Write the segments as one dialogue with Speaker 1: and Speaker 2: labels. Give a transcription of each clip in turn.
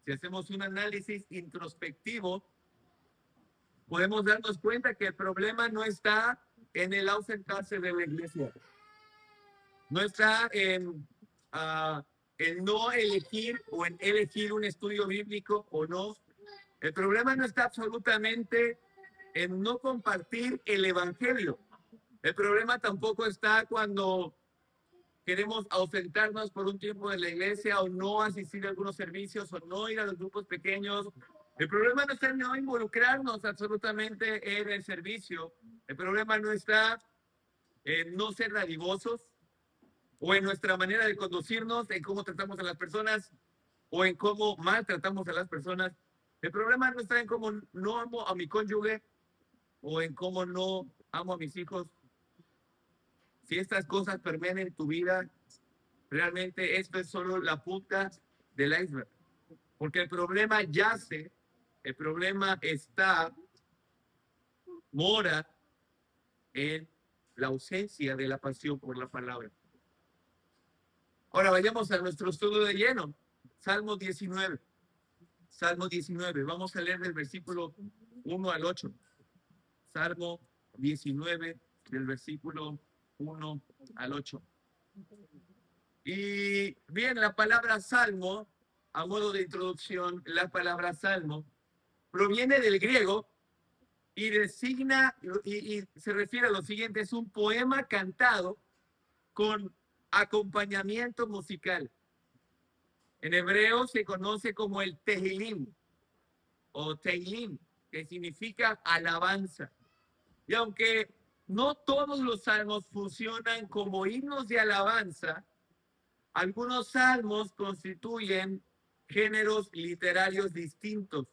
Speaker 1: si hacemos un análisis introspectivo, podemos darnos cuenta que el problema no está en el ausentarse de la iglesia, no está en no elegir o en elegir un estudio bíblico o no. El problema no está absolutamente en no compartir el evangelio. El problema tampoco está cuando queremos ausentarnos por un tiempo de la iglesia o no asistir a algunos servicios o no ir a los grupos pequeños. El problema no está en no involucrarnos absolutamente en el servicio. El problema no está en no ser dadivosos o en nuestra manera de conducirnos, en cómo tratamos a las personas o en cómo maltratamos a las personas. El problema no está en cómo no amo a mi cónyuge o en cómo no amo a mis hijos. Si estas cosas permean en tu vida, realmente esto es solo la punta del iceberg. Porque el problema yace, el problema está, mora en la ausencia de la pasión por la palabra. Ahora vayamos a nuestro estudio de lleno. Salmo 19. Salmo 19. Vamos a leer del versículo 1 al 8. Salmo 19, del versículo 1 al 8. Y bien, la palabra salmo, a modo de introducción, la palabra salmo proviene del griego y designa y se refiere a lo siguiente: es un poema cantado con acompañamiento musical. En hebreo se conoce como el Tehilim o Teilim, que significa alabanza. Y aunque no todos los salmos funcionan como himnos de alabanza, algunos salmos constituyen géneros literarios distintos.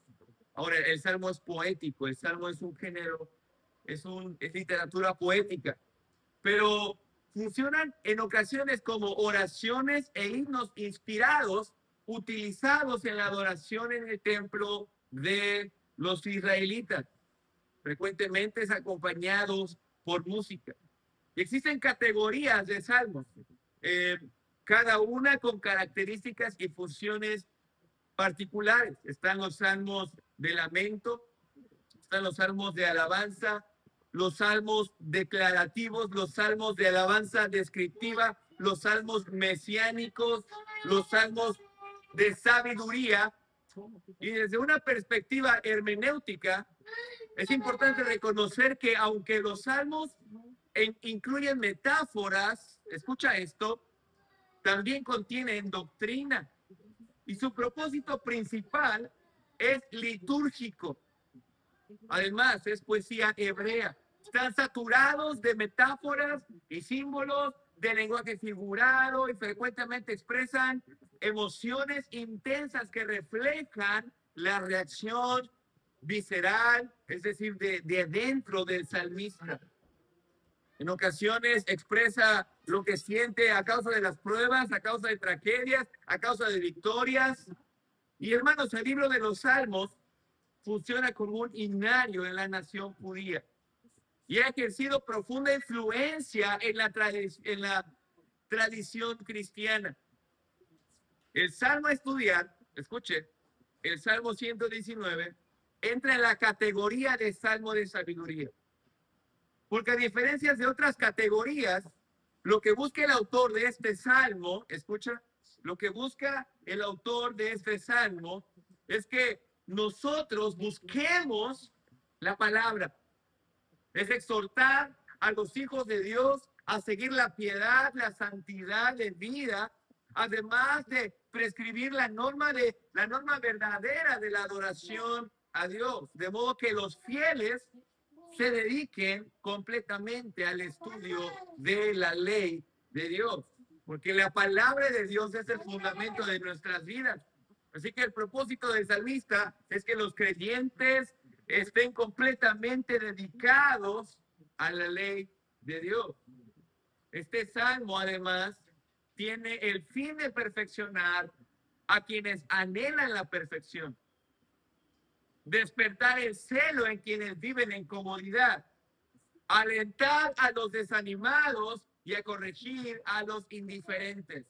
Speaker 1: Ahora, el salmo es poético, el salmo es un género, es literatura poética, pero funcionan en ocasiones como oraciones e himnos inspirados, utilizados en la adoración en el templo de los israelitas, frecuentemente acompañados por música. Y existen categorías de salmos, cada una con características y funciones particulares. Están los salmos de lamento, están los salmos de alabanza, los salmos declarativos, los salmos de alabanza descriptiva, los salmos mesiánicos, los salmos de sabiduría. Y desde una perspectiva hermenéutica, es importante reconocer que aunque los salmos incluyen metáforas, escucha esto, también contienen doctrina. Y su propósito principal es litúrgico. Además, es poesía hebrea. Están saturados de metáforas y símbolos, de lenguaje figurado, y frecuentemente expresan emociones intensas que reflejan la reacción visceral, es decir, de dentro del salmista. En ocasiones expresa lo que siente a causa de las pruebas, a causa de tragedias, a causa de victorias. Y hermanos, el libro de los Salmos funciona como un himnario en la nación judía y ha ejercido profunda influencia en la tradición cristiana. El Salmo a estudiar, escuche, el Salmo 119 entra en la categoría de Salmo de sabiduría. Porque a diferencia de otras categorías, lo que busca el autor de este salmo, escucha, lo que busca el autor de este salmo es que nosotros busquemos la palabra. Es exhortar a los hijos de Dios a seguir la piedad, la santidad de vida, además de prescribir la norma verdadera de la adoración a Dios, de modo que los fieles se dediquen completamente al estudio de la ley de Dios, porque la palabra de Dios es el fundamento de nuestras vidas. Así que el propósito del salmista es que los creyentes estén completamente dedicados a la ley de Dios. Este salmo, además, tiene el fin de perfeccionar a quienes anhelan la perfección, despertar el celo en quienes viven en comodidad, alentar a los desanimados y a corregir a los indiferentes.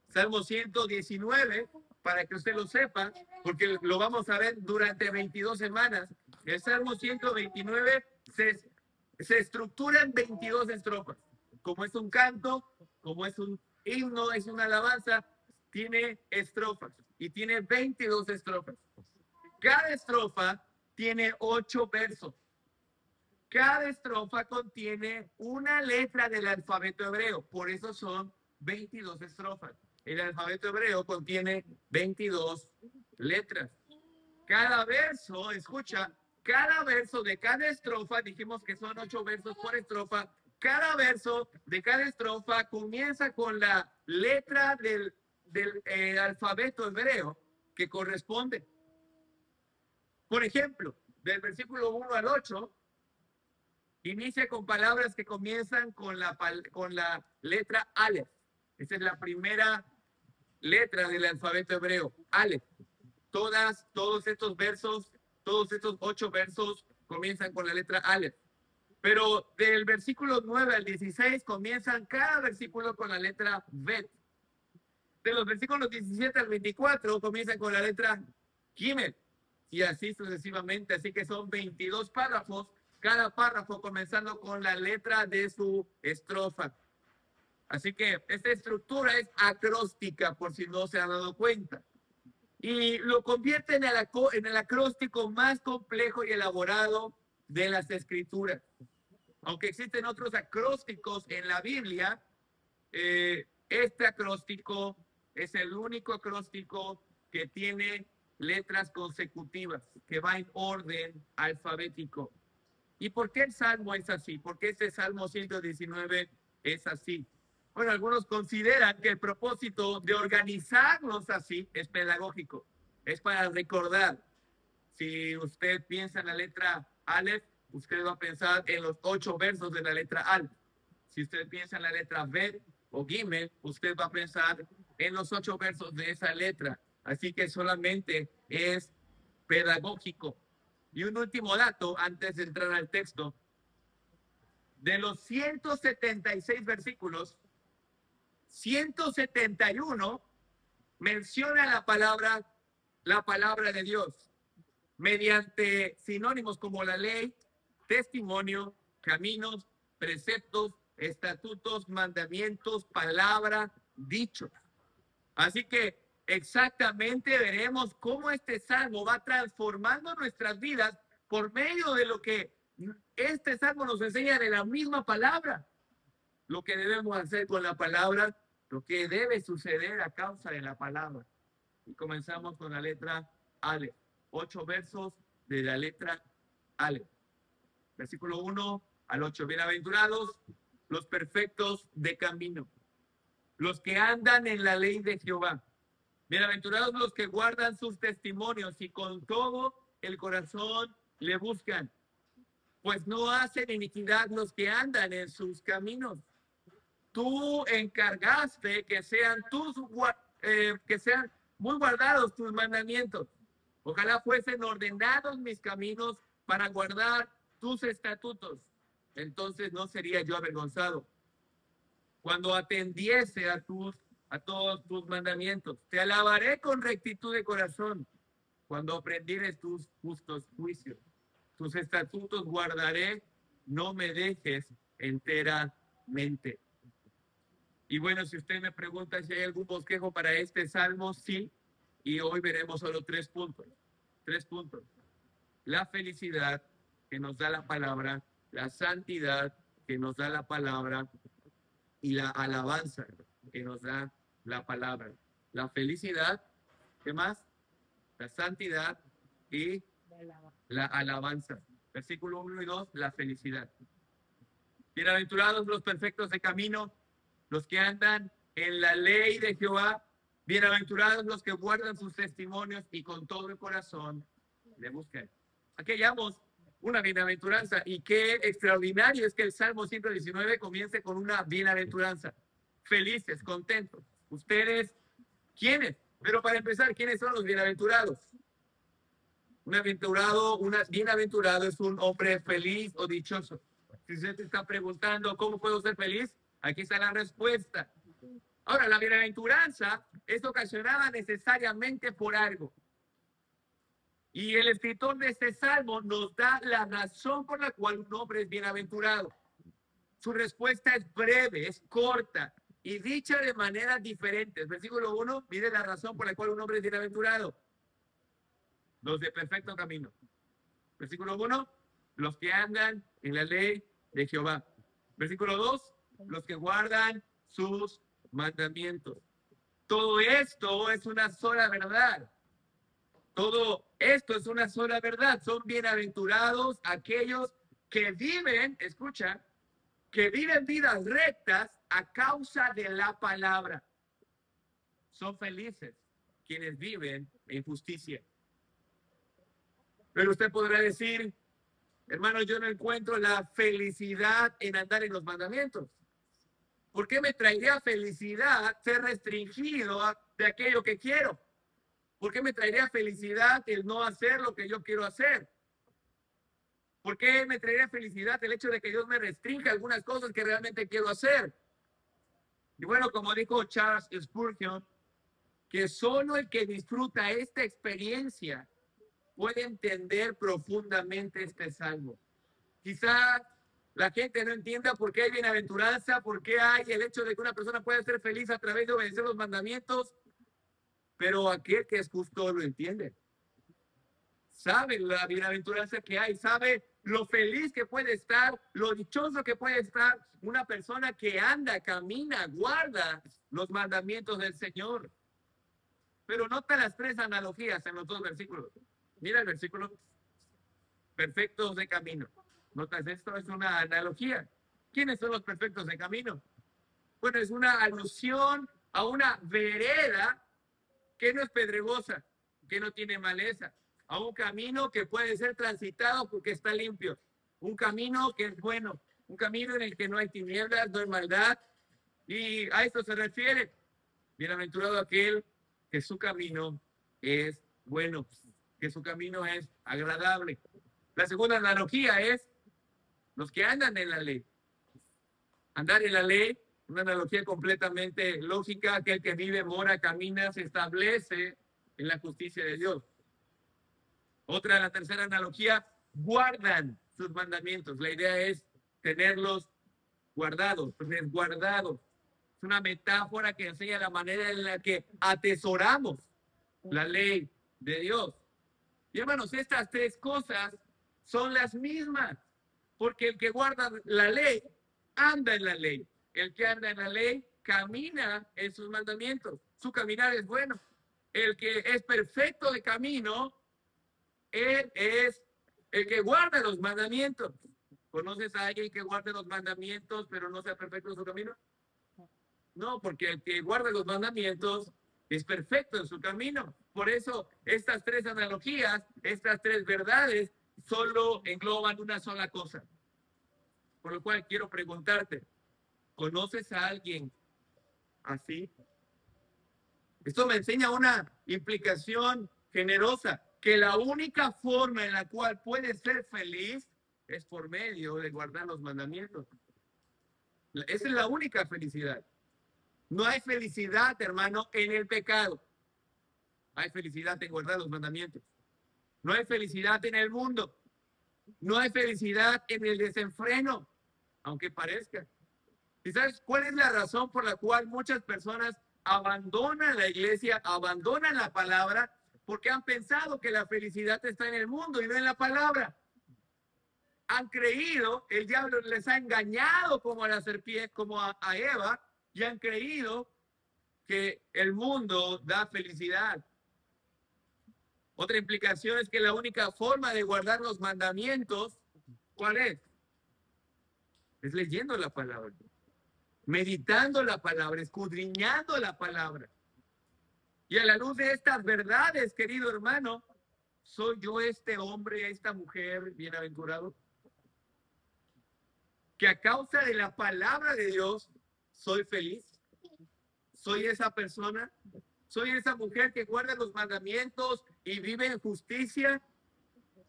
Speaker 1: Salmo 119 para que usted lo sepa, porque lo vamos a ver durante 22 semanas. El Salmo 129 se estructura en 22 estrofas. Como es un canto, como es un himno, es una alabanza, tiene estrofas y tiene 22 estrofas. Cada estrofa tiene 8 versos. Cada estrofa contiene una letra del alfabeto hebreo, por eso son 22 estrofas. El alfabeto hebreo contiene 22 letras. Cada verso, escucha, cada verso de cada estrofa, dijimos que son 8 versos por estrofa, cada verso de cada estrofa comienza con la letra del alfabeto hebreo que corresponde. Por ejemplo, del versículo 1 al 8, inicia con palabras que comienzan con la letra Aleph. Esa es la primera letra del alfabeto hebreo, Aleph. Todos estos versos, todos estos 8 versos comienzan con la letra Aleph. Pero del versículo 9 al 16 comienzan cada versículo con la letra Bet. De los versículos 17 al 24 comienzan con la letra Gimel. Y así sucesivamente. Así que son 22 párrafos, cada párrafo comenzando con la letra de su estrofa. Así que esta estructura es acróstica, por si no se han dado cuenta. Y lo convierte en el acróstico más complejo y elaborado de las escrituras. Aunque existen otros acrósticos en la Biblia, este acróstico es el único acróstico que tiene letras consecutivas, que va en orden alfabético. ¿Y por qué el Salmo es así? ¿Por qué este Salmo 119 es así? Bueno, algunos consideran que el propósito de organizarlos así es pedagógico, es para recordar. Si usted piensa en la letra Aleph, usted va a pensar en los 8 versos de la letra Aleph. Si usted piensa en la letra Bet o Gimel, usted va a pensar en los 8 versos de esa letra. Así que solamente es pedagógico. Y un último dato antes de entrar al texto. De los 176 versículos, 171 menciona la palabra de Dios mediante sinónimos como la ley, testimonio, caminos, preceptos, estatutos, mandamientos, palabra, dichos. Así que exactamente veremos cómo este salmo va transformando nuestras vidas por medio de lo que este salmo nos enseña de la misma palabra. Lo que debemos hacer con la palabra, lo que debe suceder a causa de la palabra. Y comenzamos con la letra Aleph. 8 versos de la letra Aleph. Versículo 1 al 8. Bienaventurados los perfectos de camino, los que andan en la ley de Jehová. Bienaventurados los que guardan sus testimonios y con todo el corazón le buscan, pues no hacen iniquidad los que andan en sus caminos. Tú encargaste que sean muy guardados tus mandamientos. Ojalá fuesen ordenados mis caminos para guardar tus estatutos. Entonces no sería yo avergonzado cuando atendiese a todos tus mandamientos. Te alabaré con rectitud de corazón cuando aprendieres tus justos juicios. Tus estatutos guardaré, no me dejes enteramente. Y bueno, si usted me pregunta si hay algún bosquejo para este salmo, sí. Y hoy veremos solo 3 puntos. 3 puntos. La felicidad que nos da la palabra, la santidad que nos da la palabra y la alabanza que nos da la palabra. La felicidad, ¿qué más? La santidad y la alabanza. Versículo 1 y 2, la felicidad. Bienaventurados los perfectos de camino, los que andan en la ley de Jehová. Bienaventurados los que guardan sus testimonios y con todo el corazón le buscan. Aquí hallamos una bienaventuranza, y qué extraordinario es que el Salmo 119 comience con una bienaventuranza. Felices, contentos. ¿Ustedes quiénes? Pero para empezar, ¿quiénes son los bienaventurados? Un bienaventurado es un hombre feliz o dichoso. Si usted te está preguntando cómo puedo ser feliz, aquí está la respuesta. Ahora, la bienaventuranza es ocasionada necesariamente por algo. Y el escritor de este salmo nos da la razón por la cual un hombre es bienaventurado. Su respuesta es breve, es corta y dicha de maneras diferentes. Versículo 1, mire la razón por la cual un hombre es bienaventurado. Los de perfecto camino. Versículo 1, los que andan en la ley de Jehová. Versículo 2, los que guardan sus mandamientos. Todo esto es una sola verdad. Todo esto es una sola verdad. Son bienaventurados aquellos que viven, escucha, que viven vidas rectas a causa de la palabra. Son felices quienes viven en justicia. Pero usted podrá decir, hermano, yo no encuentro la felicidad en andar en los mandamientos. ¿Por qué me traería felicidad ser restringido de aquello que quiero? ¿Por qué me traería felicidad el no hacer lo que yo quiero hacer? ¿Por qué me traería felicidad el hecho de que Dios me restrinja algunas cosas que realmente quiero hacer? Y bueno, como dijo Charles Spurgeon, que solo el que disfruta esta experiencia puede entender profundamente este salmo. Quizá la gente no entienda por qué hay bienaventuranza, por qué hay el hecho de que una persona puede ser feliz a través de obedecer los mandamientos, pero aquel que es justo lo entiende. Sabe la bienaventuranza que hay, sabe lo feliz que puede estar, lo dichoso que puede estar una persona que anda, camina, guarda los mandamientos del Señor. Pero nota las tres analogías en los dos versículos. Mira el versículo, perfectos de camino. Notas, esto es una analogía. ¿Quiénes son los perfectos de camino? Bueno, es una alusión a una vereda que no es pedregosa, que no tiene maleza, a un camino que puede ser transitado porque está limpio, un camino que es bueno, un camino en el que no hay tinieblas, no hay maldad, y a esto se refiere. Bienaventurado aquel que su camino es bueno, que su camino es agradable. La segunda analogía es los que andan en la ley. Andar en la ley, una analogía completamente lógica, aquel que vive, mora, camina, se establece en la justicia de Dios. Otra, la tercera analogía, guardan sus mandamientos. La idea es tenerlos guardados, resguardados. Es una metáfora que enseña la manera en la que atesoramos la ley de Dios. Y hermanos, estas tres cosas son las mismas, porque el que guarda la ley anda en la ley. El que anda en la ley camina en sus mandamientos. Su caminar es bueno. El que es perfecto de camino, él es el que guarda los mandamientos. ¿Conoces a alguien que guarde los mandamientos pero no sea perfecto en su camino? No, porque el que guarda los mandamientos es perfecto en su camino. Por eso estas tres analogías, estas tres verdades, solo engloban una sola cosa. Por lo cual quiero preguntarte, ¿conoces a alguien así? Esto me enseña una implicación generosa, que la única forma en la cual puedes ser feliz es por medio de guardar los mandamientos. Esa es la única felicidad. No hay felicidad, hermano, en el pecado. Hay felicidad en guardar los mandamientos. No hay felicidad en el mundo. No hay felicidad en el desenfreno, aunque parezca. ¿Y sabes cuál es la razón por la cual muchas personas abandonan la iglesia, abandonan la palabra? Porque han pensado que la felicidad está en el mundo y no en la palabra. Han creído, el diablo les ha engañado como a la serpiente, como a Eva, y han creído que el mundo da felicidad. Otra implicación es que la única forma de guardar los mandamientos, ¿cuál es? Es leyendo la palabra, meditando la palabra, escudriñando la palabra. Y a la luz de estas verdades, querido hermano, ¿soy yo este hombre, esta mujer bienaventurado? Que a causa de la palabra de Dios soy feliz. ¿Soy esa persona? ¿Soy esa mujer que guarda los mandamientos y vive en justicia?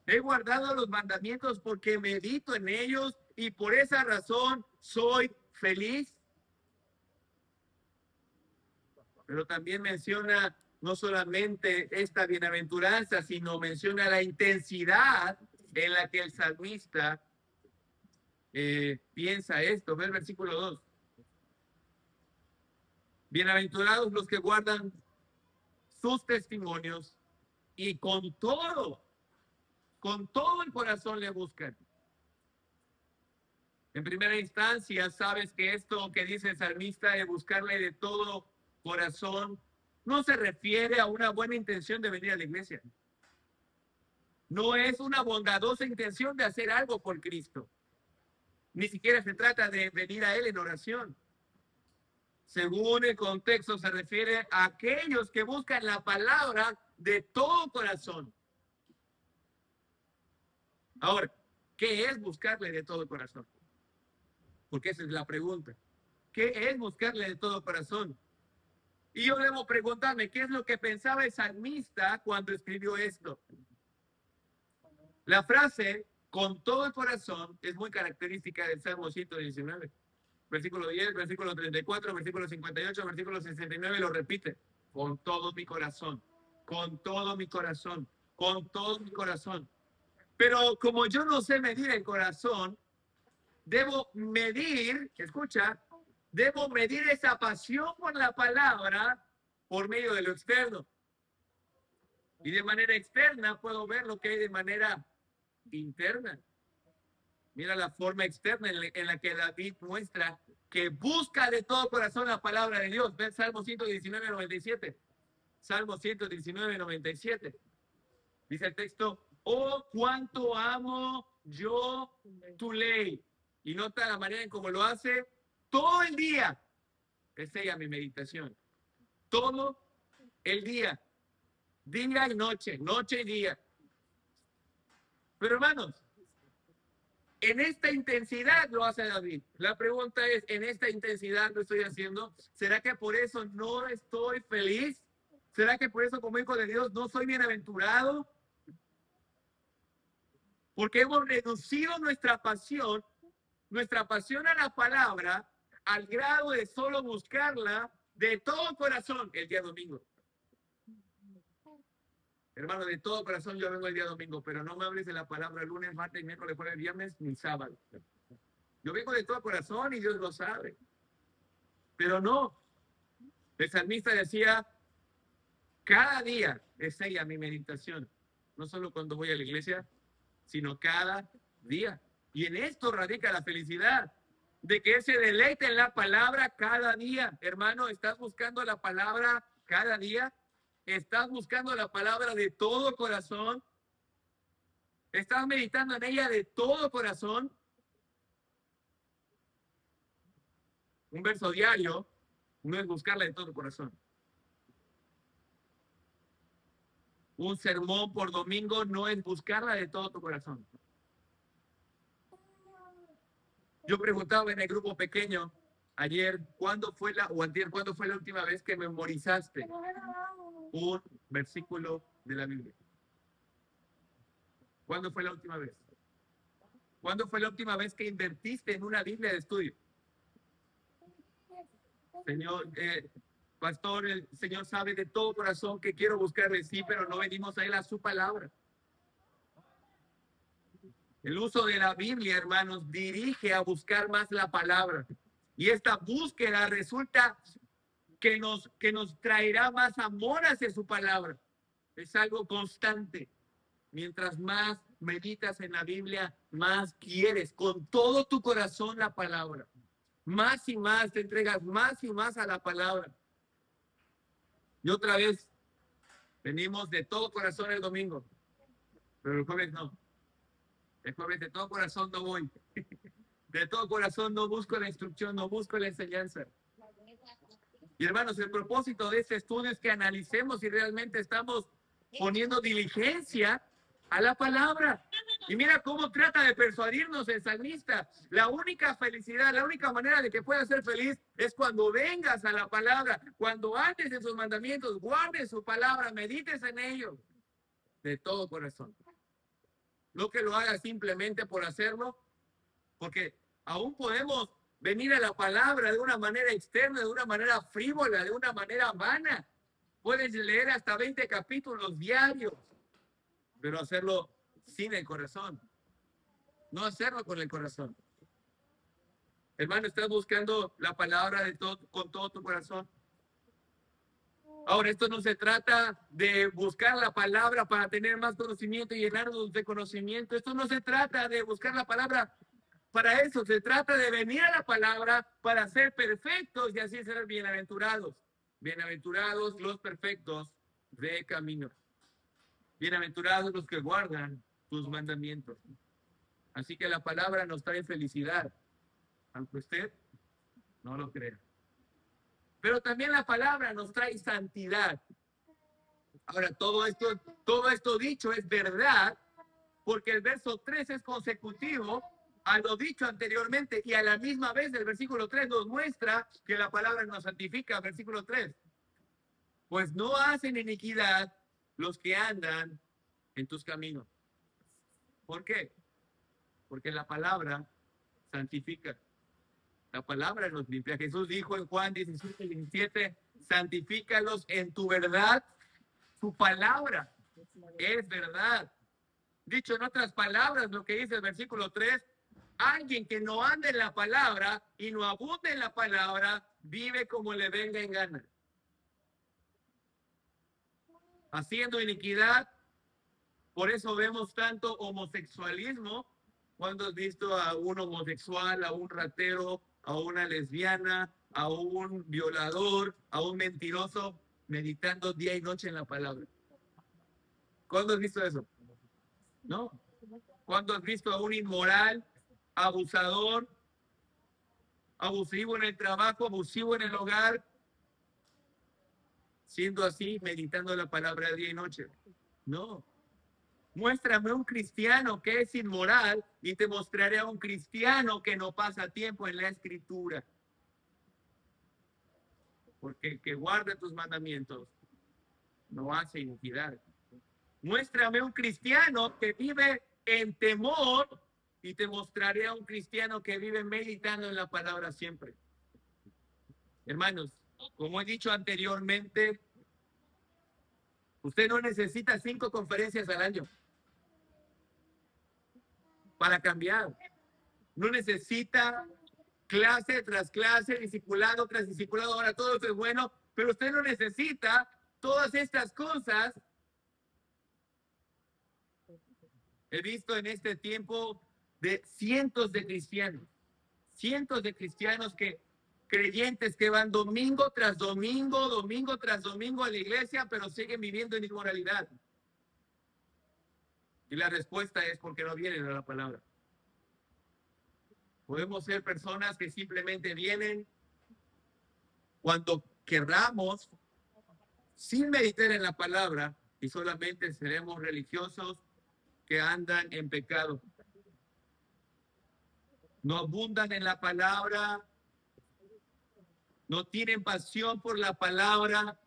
Speaker 1: He guardado los mandamientos porque medito en ellos y por esa razón soy feliz. Pero también menciona no solamente esta bienaventuranza, sino menciona la intensidad en la que el salmista piensa esto. Ve el versículo 2. Bienaventurados los que guardan sus testimonios y con todo el corazón le buscan. En primera instancia, sabes que esto que dice el salmista de buscarle de todo corazón no se refiere a una buena intención de venir a la iglesia. No es una bondadosa intención de hacer algo por Cristo. Ni siquiera se trata de venir a Él en oración. Según el contexto, se refiere a aquellos que buscan la palabra de todo corazón. Ahora, ¿qué es buscarle de todo corazón? Porque esa es la pregunta. ¿Qué es buscarle de todo corazón? Y yo debo preguntarme, ¿qué es lo que pensaba el salmista cuando escribió esto? La frase, con todo el corazón, es muy característica del Salmo 119. Versículo 10, versículo 34, versículo 58, versículo 69, lo repite. Con todo mi corazón, con todo mi corazón, con todo mi corazón. Pero como yo no sé medir el corazón, debo medir, escucha, debo medir esa pasión por la palabra por medio de lo externo. Y de manera externa puedo ver lo que hay de manera interna. Mira la forma externa en la que David muestra que busca de todo corazón la palabra de Dios. Ven Salmo 119, 97. Salmo 119, 97. Dice el texto, oh, cuánto amo yo tu ley. Y nota la manera en cómo lo hace todo el día. Es ella mi meditación. Todo el día. Día y noche, noche y día. Pero hermanos, en esta intensidad lo hace David. La pregunta es, ¿en esta intensidad lo estoy haciendo? ¿Será que por eso no estoy feliz? ¿Será que por eso como hijo de Dios no soy bienaventurado? Porque hemos reducido nuestra pasión a la palabra al grado de solo buscarla de todo corazón el día domingo. Hermano, de todo corazón yo vengo el día domingo, pero no me hables de la palabra lunes, martes, miércoles, jueves, viernes, ni sábado. Yo vengo de todo corazón y Dios lo sabe. Pero no. El salmista decía, cada día es ella mi meditación. No solo cuando voy a la iglesia, sino cada día. Y en esto radica la felicidad, de que Él se deleite en la palabra cada día. Hermano, ¿estás buscando la palabra cada día? ¿Estás buscando la palabra de todo corazón? ¿Estás meditando en ella de todo corazón? Un verso diario no es buscarla de todo corazón. Un sermón por domingo no es buscarla de todo tu corazón. Yo preguntaba en el grupo pequeño ayer, ¿cuándo fue la última vez que memorizaste un versículo de la Biblia? ¿Cuándo fue la última vez? ¿Cuándo fue la última vez que invertiste en una Biblia de estudio? Señor, pastor, el Señor sabe de todo corazón que quiero buscarle, sí, pero no venimos a Él a su palabra. El uso de la Biblia, hermanos, dirige a buscar más la palabra. Y esta búsqueda resulta que nos traerá más amor hacia su palabra. Es algo constante. Mientras más meditas en la Biblia, más quieres con todo tu corazón la palabra. Más y más te entregas más y más a la palabra. Y otra vez, venimos de todo corazón el domingo, pero el jueves no. El jueves de todo corazón no voy. De todo corazón no busco la instrucción, no busco la enseñanza. Y hermanos, el propósito de este estudio es que analicemos si realmente estamos poniendo diligencia a la palabra. Y mira cómo trata de persuadirnos el salmista. La única felicidad, la única manera de que puedas ser feliz es cuando vengas a la palabra, cuando andes en sus mandamientos, guardes su palabra, medites en ello de todo corazón. No que lo hagas simplemente por hacerlo, porque aún podemos venir a la palabra de una manera externa, de una manera frívola, de una manera vana. Puedes leer hasta 20 capítulos diarios, pero hacerlo sin el corazón. No hacerlo con el corazón. Hermano, ¿estás buscando la palabra con todo tu corazón? Ahora, esto no se trata de buscar la palabra para tener más conocimiento y llenarnos de conocimiento. Esto no se trata de buscar la palabra para eso. Se trata de venir a la palabra para ser perfectos y así ser bienaventurados. Bienaventurados los perfectos de camino. Bienaventurados los que guardan tus mandamientos. Así que la palabra nos trae felicidad, aunque usted no lo crea. Pero también la palabra nos trae santidad. Ahora, todo esto dicho es verdad, porque el verso 3 es consecutivo a lo dicho anteriormente y a la misma vez el versículo 3 nos muestra que la palabra nos santifica. Versículo 3. Pues no hacen iniquidad los que andan en tus caminos. ¿Por qué? Porque la palabra santifica. La palabra nos limpia. Jesús dijo en Juan 17, santifícalos en tu verdad. Su palabra es verdad. Dicho en otras palabras, lo que dice el versículo 3, alguien que no anda en la palabra y no abunde en la palabra, vive como le venga en gana. Haciendo iniquidad, por eso vemos tanto homosexualismo. Cuando has visto a un homosexual, a un ratero, a una lesbiana, a un violador, a un mentiroso, meditando día y noche en la palabra? ¿Cuándo has visto eso? ¿No? ¿Cuándo has visto a un inmoral, abusador, abusivo en el trabajo, abusivo en el hogar, siendo así, meditando la palabra día y noche? No. Muéstrame un cristiano que es inmoral y te mostraré a un cristiano que no pasa tiempo en la escritura. Porque el que guarda tus mandamientos no hace iniquidad. Muéstrame un cristiano que vive en temor y te mostraré a un cristiano que vive meditando en la palabra siempre. Hermanos, como he dicho anteriormente, usted no necesita 5 conferencias al año para cambiar. No necesita clase tras clase, discipulado tras discipulado. Ahora todo eso es bueno, pero usted no necesita todas estas cosas. He visto en este tiempo de cientos de cristianos creyentes que van domingo tras domingo, domingo tras domingo a la iglesia, pero siguen viviendo en inmoralidad. Y la respuesta es porque no vienen a la palabra. Podemos ser personas que simplemente vienen cuando querramos, sin meditar en la palabra, y solamente seremos religiosos que andan en pecado. No abundan en la palabra, no tienen pasión por la palabra.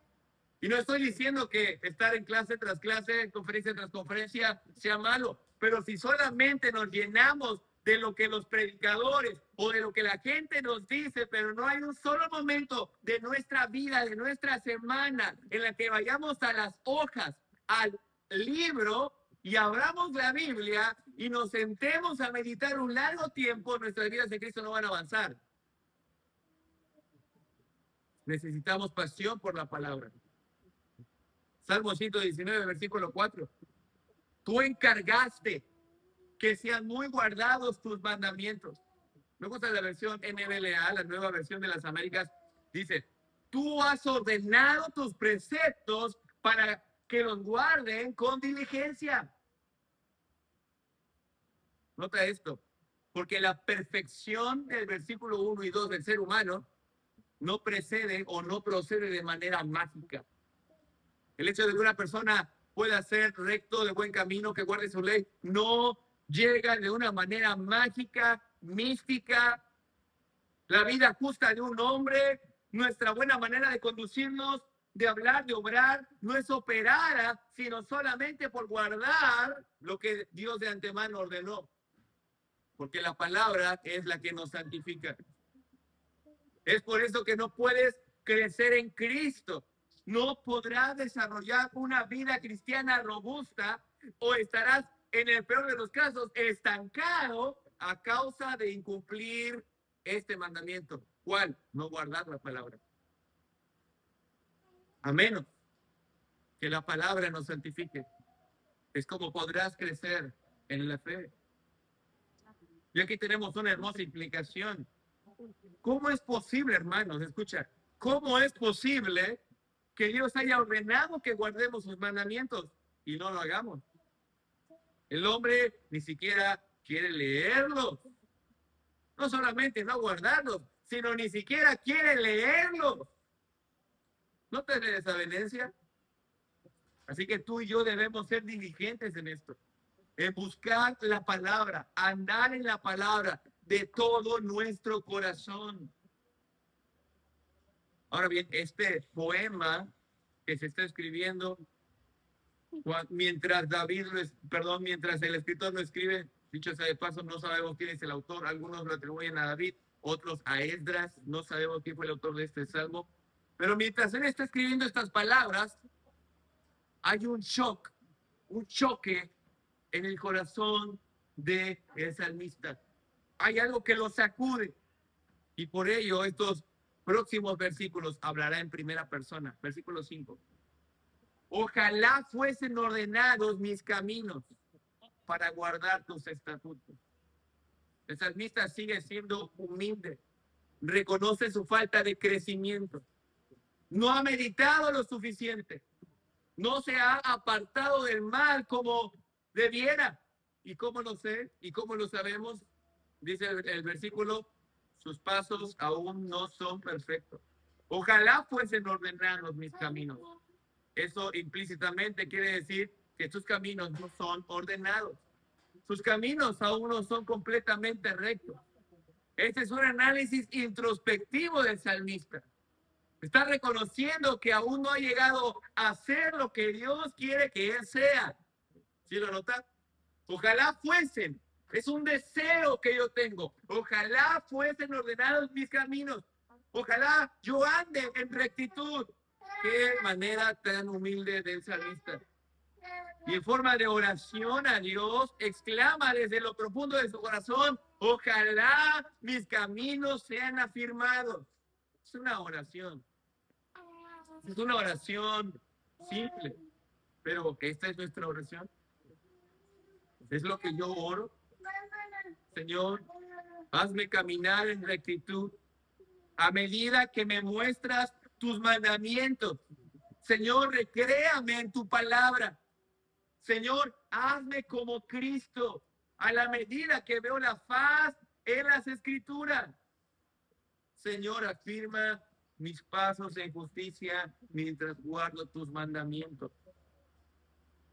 Speaker 1: Y no estoy diciendo que estar en clase tras clase, conferencia tras conferencia, sea malo, pero si solamente nos llenamos de lo que los predicadores o de lo que la gente nos dice, pero no hay un solo momento de nuestra vida, de nuestra semana, en la que vayamos a las hojas, al libro y abramos la Biblia y nos sentemos a meditar un largo tiempo, nuestras vidas de Cristo no van a avanzar. Necesitamos pasión por la palabra. Salmo 119, versículo 4. Tú encargaste que sean muy guardados tus mandamientos. Me gusta la versión NBLA, la nueva versión de las Américas. Dice, tú has ordenado tus preceptos para que los guarden con diligencia. Nota esto, porque la perfección del versículo 1 y 2 del ser humano no precede o no procede de manera mágica. El hecho de que una persona pueda ser recto, de buen camino, que guarde su ley, no llega de una manera mágica, mística. La vida justa de un hombre, nuestra buena manera de conducirnos, de hablar, de obrar, no es operada, sino solamente por guardar lo que Dios de antemano ordenó. Porque la palabra es la que nos santifica. Es por eso que no puedes crecer en Cristo. No podrás desarrollar una vida cristiana robusta o estarás, en el peor de los casos, estancado a causa de incumplir este mandamiento. ¿Cuál? No guardar la palabra. A menos que la palabra nos santifique. Es como podrás crecer en la fe. Y aquí tenemos una hermosa implicación. ¿Cómo es posible, hermanos? Escucha, ¿cómo es posible que Dios haya ordenado que guardemos sus mandamientos y no lo hagamos? El hombre ni siquiera quiere leerlos. No solamente no guardarlos, sino ni siquiera quiere leerlos. ¿No tenés esa evidencia? Así que tú y yo debemos ser diligentes en esto, en buscar la palabra, andar en la palabra de todo nuestro corazón. Ahora bien, este poema que se está escribiendo, mientras mientras el escritor lo escribe, dicho sea de paso, no sabemos quién es el autor, algunos lo atribuyen a David, otros a Esdras, no sabemos quién fue el autor de este salmo, pero mientras él está escribiendo estas palabras, hay un choque en el corazón del salmista. Hay algo que lo sacude y por ello estos próximos versículos hablará en primera persona. Versículo 5. Ojalá fuesen ordenados mis caminos para guardar tus estatutos. El salmista sigue siendo humilde, reconoce su falta de crecimiento, no ha meditado lo suficiente, no se ha apartado del mal como debiera. ¿Y cómo lo sé? ¿Y cómo lo sabemos? Dice el versículo, sus pasos aún no son perfectos. Ojalá fuesen ordenados mis caminos. Eso implícitamente quiere decir que sus caminos no son ordenados. Sus caminos aún no son completamente rectos. Este es un análisis introspectivo del salmista. Está reconociendo que aún no ha llegado a ser lo que Dios quiere que él sea. ¿Sí lo nota? Ojalá fuesen. Es un deseo que yo tengo. Ojalá fuesen ordenados mis caminos. Ojalá yo ande en rectitud. Qué manera tan humilde del salmista. Y en forma de oración a Dios, exclama desde lo profundo de su corazón, ojalá mis caminos sean afirmados. Es una oración. Es una oración simple, pero esta es nuestra oración. Es lo que yo oro. Señor, hazme caminar en rectitud a medida que me muestras tus mandamientos. Señor, recréame en tu palabra. Señor, hazme como Cristo a la medida que veo la faz en las escrituras. Señor, afirma mis pasos en justicia mientras guardo tus mandamientos.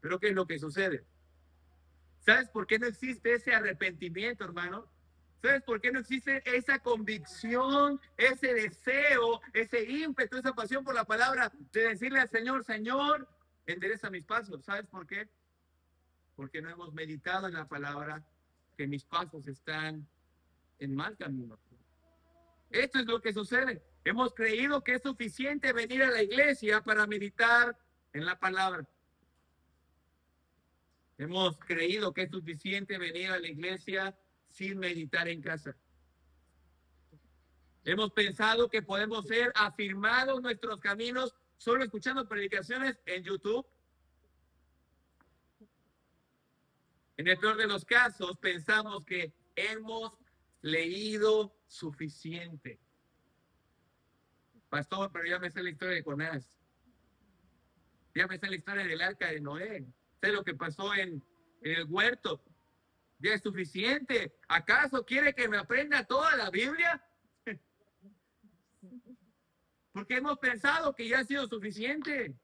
Speaker 1: Pero ¿qué es lo que sucede? ¿Sabes por qué no existe ese arrepentimiento, hermano? ¿Sabes por qué no existe esa convicción, ese deseo, ese ímpetu, esa pasión por la palabra de decirle al Señor, Señor, endereza mis pasos? ¿Sabes por qué? Porque no hemos meditado en la palabra, que mis pasos están en mal camino. Esto es lo que sucede. Hemos creído que es suficiente venir a la iglesia para meditar en la palabra. Hemos creído que es suficiente venir a la iglesia sin meditar en casa. Hemos pensado que podemos ser afirmados nuestros caminos solo escuchando predicaciones en YouTube. En el peor de los casos, pensamos que hemos leído suficiente. Pastor, pero ya me sé la historia de Jonás. Ya me sé la historia del arca de Noé. Sé lo que pasó en el huerto. Ya es suficiente. ¿Acaso quiere que me aprenda toda la Biblia? Porque hemos pensado que ya ha sido suficiente.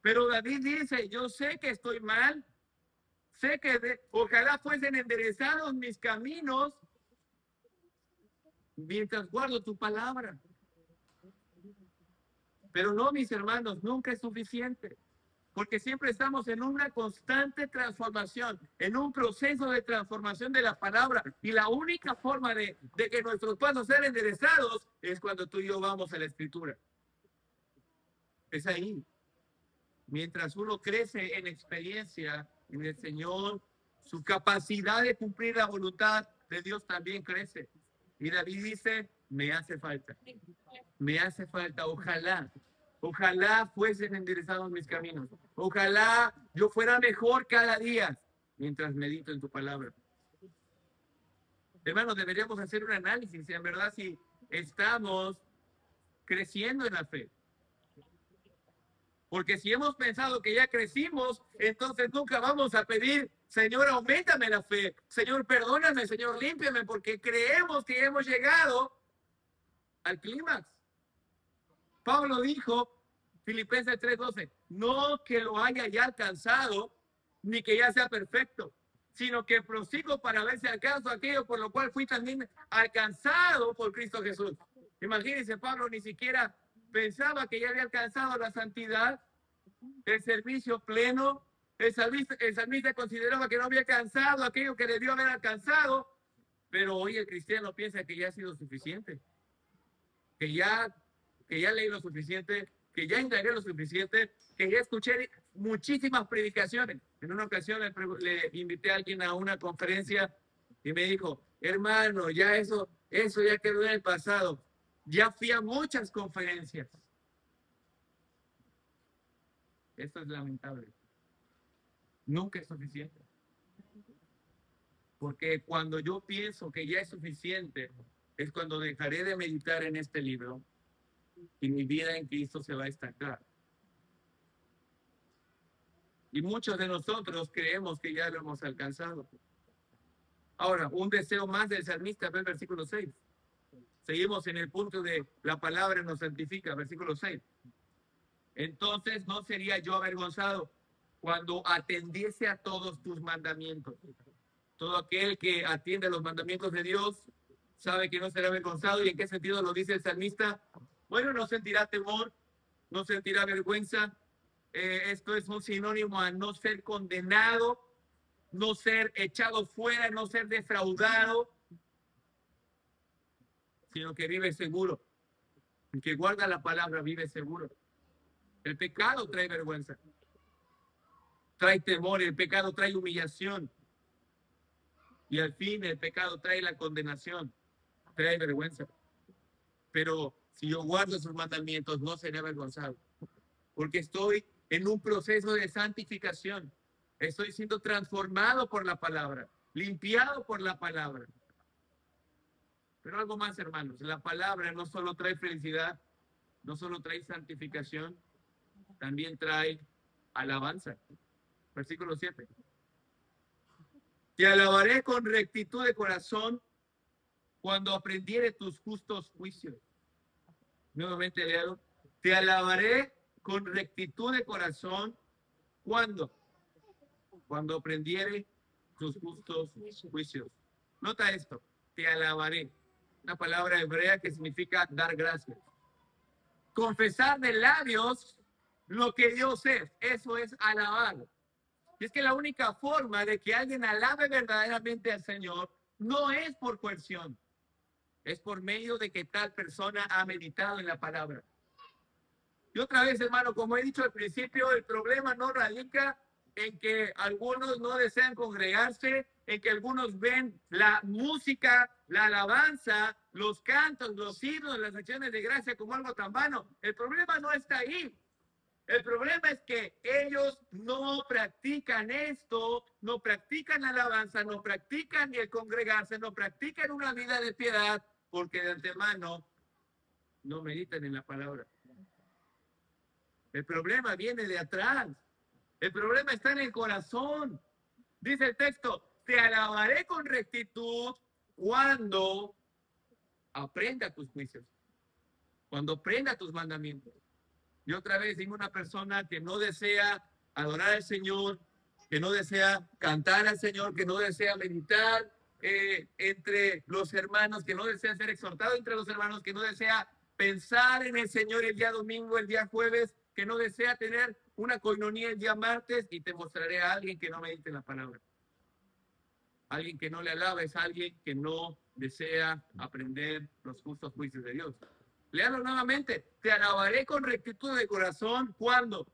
Speaker 1: Pero David dice, yo sé que estoy mal. Sé que ojalá fuesen enderezados mis caminos mientras guardo tu palabra. Pero no, mis hermanos, nunca es suficiente. Porque siempre estamos en una constante transformación, en un proceso de transformación de la palabra. Y la única forma de que nuestros pasos sean enderezados es cuando tú y yo vamos a la Escritura. Es ahí. Mientras uno crece en experiencia en el Señor, su capacidad de cumplir la voluntad de Dios también crece. Y David dice, me hace falta. Me hace falta, ojalá fuesen enderezados mis caminos. Ojalá yo fuera mejor cada día mientras medito en tu palabra. Hermanos, deberíamos hacer un análisis, en verdad, si estamos creciendo en la fe. Porque si hemos pensado que ya crecimos, entonces nunca vamos a pedir, Señor, auméntame la fe. Señor, perdóname, Señor, límpiame, porque creemos que hemos llegado al clímax. Pablo dijo, Filipenses 3:12, no que lo haya ya alcanzado, ni que ya sea perfecto, sino que prosigo para ver si alcanzo aquello por lo cual fui también alcanzado por Cristo Jesús. Imagínense, Pablo ni siquiera pensaba que ya había alcanzado la santidad, el servicio pleno. El salmista consideraba que no había alcanzado aquello que debió haber alcanzado, pero hoy el cristiano piensa que ya ha sido suficiente, que ya leí lo suficiente, que ya indagué lo suficiente, que ya escuché muchísimas predicaciones. En una ocasión le invité a alguien a una conferencia y me dijo, hermano, ya eso ya quedó en el pasado. Ya fui a muchas conferencias. Esto es lamentable. Nunca es suficiente. Porque cuando yo pienso que ya es suficiente, es cuando dejaré de meditar en este libro y mi vida en Cristo se va a estancar. Y muchos de nosotros creemos que ya lo hemos alcanzado. Ahora, un deseo más del salmista, ve el versículo 6. Seguimos en el punto de la palabra nos santifica, versículo 6. Entonces no sería yo avergonzado cuando atendiese a todos tus mandamientos. Todo aquel que atiende a los mandamientos de Dios sabe que no será avergonzado. ¿Y en qué sentido lo dice el salmista? Bueno, no sentirá temor, no sentirá vergüenza. Esto es un sinónimo a no ser condenado, no ser echado fuera, no ser defraudado, sino que vive seguro. El que guarda la palabra vive seguro. El pecado trae vergüenza, trae temor, el pecado trae humillación. Y al fin el pecado trae la condenación, trae vergüenza. Pero si yo guardo sus mandamientos, no seré avergonzado. Porque estoy en un proceso de santificación. Estoy siendo transformado por la palabra, limpiado por la palabra. Pero algo más, hermanos, la palabra no solo trae felicidad, no solo trae santificación, también trae alabanza. Versículo 7. Te alabaré con rectitud de corazón cuando aprendiere tus justos juicios. Nuevamente leo. Te alabaré con rectitud de corazón cuando aprendiere tus justos juicios. Nota esto. Te alabaré. Una palabra hebrea que significa dar gracias. Confesar de labios lo que Dios es. Eso es alabar. Y es que la única forma de que alguien alabe verdaderamente al Señor no es por coerción, es por medio de que tal persona ha meditado en la palabra. Y otra vez, hermano, como he dicho al principio, el problema no radica en que algunos no desean congregarse, en que algunos ven la música, la alabanza, los cantos, los himnos, las acciones de gracia como algo tan vano. El problema no está ahí. El problema es que ellos no practican esto, no practican la alabanza, no practican el congregarse, no practican una vida de piedad, porque de antemano no meditan en la palabra. El problema viene de atrás. El problema está en el corazón. Dice el texto, te alabaré con rectitud cuando aprenda tus juicios, cuando aprenda tus mandamientos. Y otra vez, dime una persona que no desea adorar al Señor, que no desea cantar al Señor, que no desea meditar entre los hermanos, que no desea ser exhortado entre los hermanos, que no desea pensar en el Señor el día domingo, el día jueves, que no desea tener una coinonía el día martes y te mostraré a alguien que no medite la palabra. Alguien que no le alaba es alguien que no desea aprender los justos juicios de Dios. Léalo nuevamente. Te alabaré con rectitud de corazón. ¿Cuándo?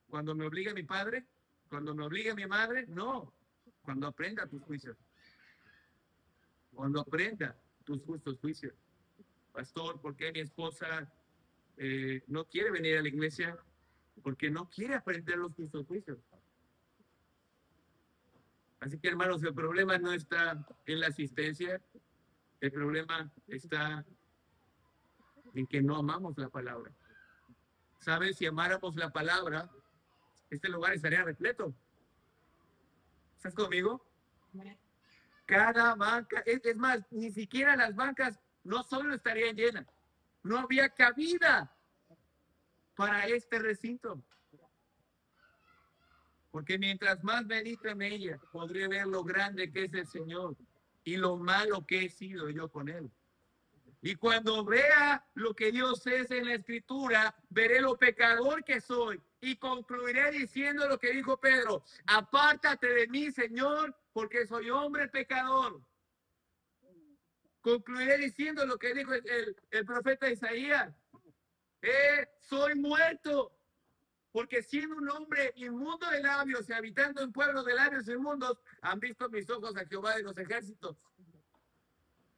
Speaker 1: ¿Cuando me obligue mi padre? ¿Cuando me obligue mi madre? No. Cuando aprenda tus juicios. Cuando aprenda tus justos juicios. Pastor, ¿por qué mi esposa no quiere venir a la iglesia? Porque no quiere aprender los justos juicios. Así que, hermanos, el problema no está en la asistencia, el problema está en que no amamos la palabra. ¿Sabes? Si amáramos la palabra, este lugar estaría repleto. ¿Estás conmigo? Cada banca, es más, ni siquiera las bancas no solo estarían llenas, no había cabida para este recinto. Porque mientras más medito en ella, podré ver lo grande que es el Señor y lo malo que he sido yo con Él. Y cuando vea lo que Dios es en la Escritura, veré lo pecador que soy y concluiré diciendo lo que dijo Pedro: apártate de mí, Señor, porque soy hombre pecador. Concluiré diciendo lo que dijo el profeta Isaías: soy muerto. Porque siendo un hombre inmundo de labios y habitando en pueblos de labios inmundos, han visto mis ojos a Jehová de los ejércitos.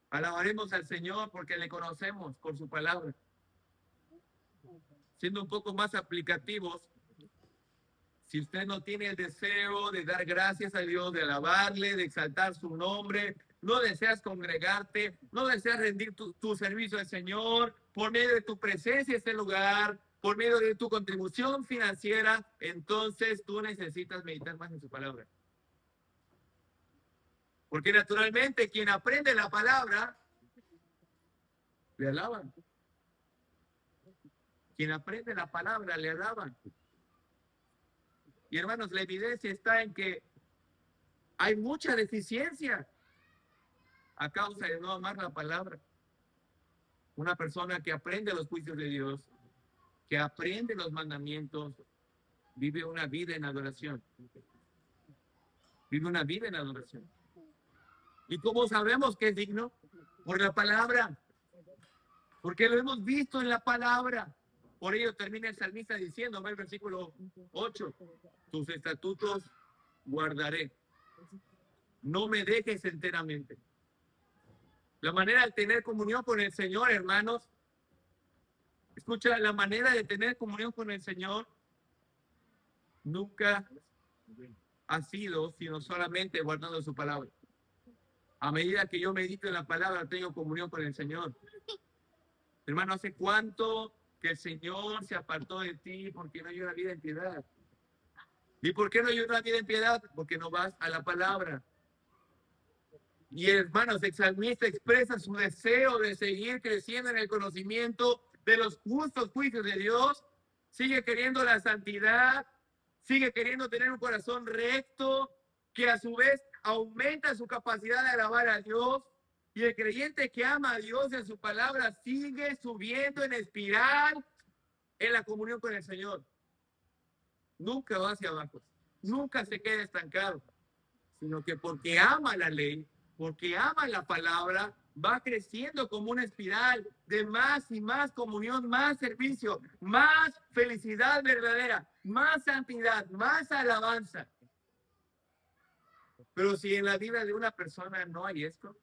Speaker 1: Alabaremos al Señor porque le conocemos por su palabra. Siendo un poco más aplicativos, si usted no tiene el deseo de dar gracias a Dios, de alabarle, de exaltar su nombre, no deseas congregarte, no deseas rendir tu servicio al Señor por medio de tu presencia en este lugar, por medio de tu contribución financiera, entonces tú necesitas meditar más en su palabra. Porque naturalmente quien aprende la palabra, le alaban. Quien aprende la palabra, le alaban. Y hermanos, la evidencia está en que hay mucha deficiencia a causa de no amar la palabra. Una persona que aprende los juicios de Dios, que aprende los mandamientos, vive una vida en adoración. Vive una vida en adoración. ¿Y cómo sabemos que es digno? Por la palabra. Porque lo hemos visto en la palabra. Por ello termina el salmista diciendo, en el versículo 8, tus estatutos guardaré. No me dejes enteramente. La manera de tener comunión con el Señor, hermanos, escucha, la manera de tener comunión con el Señor nunca ha sido sino solamente guardando su palabra. A medida que yo medito en la palabra, tengo comunión con el Señor. Hermano, ¿hace cuánto que el Señor se apartó de ti porque no hay una vida en piedad? ¿Y por qué no hay una vida en piedad? Porque no vas a la palabra. Y hermanos, el salmista expresa su deseo de seguir creciendo en el conocimiento de los justos juicios de Dios. Sigue queriendo la santidad, sigue queriendo tener un corazón recto, que a su vez aumenta su capacidad de alabar a Dios. Y el creyente que ama a Dios y a su palabra sigue subiendo en espiral en la comunión con el Señor. Nunca va hacia abajo, nunca se queda estancado, sino que porque ama la ley, porque ama la palabra, va creciendo como una espiral de más y más comunión, más servicio, más felicidad verdadera, más santidad, más alabanza. Pero si en la vida de una persona no hay esto,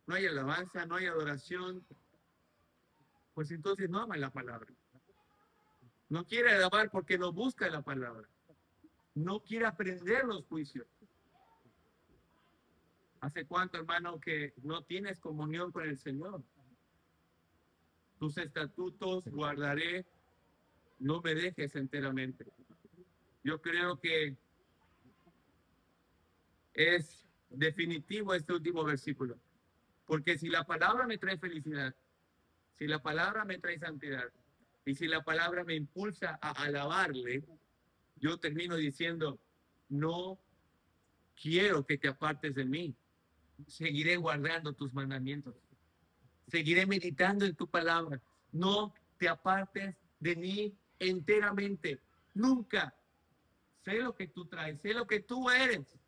Speaker 1: no hay alabanza, no hay adoración, pues entonces no ama la palabra. No quiere alabar porque no busca la palabra. No quiere aprender los juicios. ¿Hace cuánto, hermano, que no tienes comunión con el Señor? Tus estatutos guardaré, no me dejes enteramente. Yo creo que es definitivo este último versículo. Porque si la palabra me trae felicidad, si la palabra me trae santidad, y si la palabra me impulsa a alabarle, yo termino diciendo, no quiero que te apartes de mí. Seguiré guardando tus mandamientos. Seguiré meditando en tu palabra. No te apartes de mí, enteramente. Nunca. Sé lo que tú traes, sé lo que tú eres.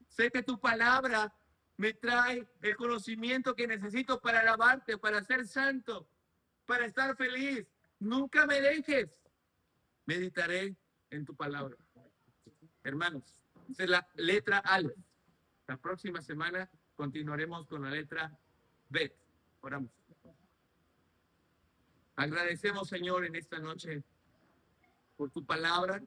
Speaker 1: Sé que tu palabra me trae el conocimiento que necesito para alabarte, para ser santo, para estar feliz. Nunca me dejes. Meditaré en tu palabra. Hermanos, esa es la letra Aleph. La próxima semana continuaremos con la letra Bet. Oramos. Agradecemos, Señor, en esta noche por tu palabra.